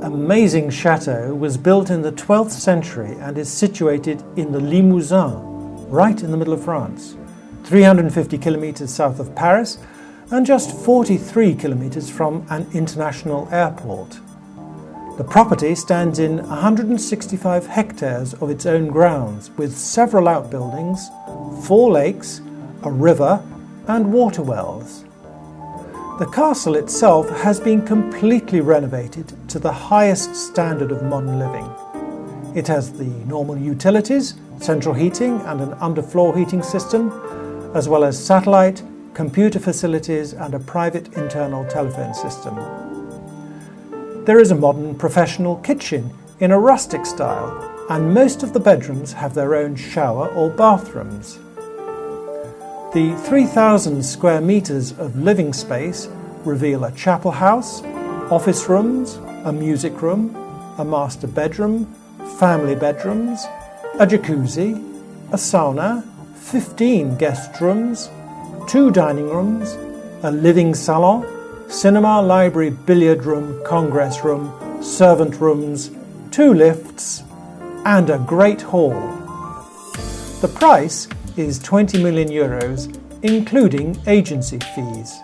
amazing chateau was built in the 12th century and is situated in the Limousin, right in the middle of France, 350 kilometers south of Paris and just 43 kilometers from an international airport. The property stands in 165 hectares of its own grounds with several outbuildings, 4 lakes, a river and water wells. The castle itself has been completely renovated to the highest standard of modern living. It has the normal utilities, central heating and an underfloor heating system, as well as satellite, computer facilities and a private internal telephone system. There is a modern professional kitchen in a rustic style, and most of the bedrooms have their own shower or bathrooms. The 3,000 square meters of living space reveal a chapel house, office rooms, a music room, a master bedroom, family bedrooms, a jacuzzi, a sauna, 15 guest rooms, 2 dining rooms, a living salon, cinema, library, billiard room, congress room, servant rooms, 2 lifts, and a great hall. The price is €20 million, including agency fees.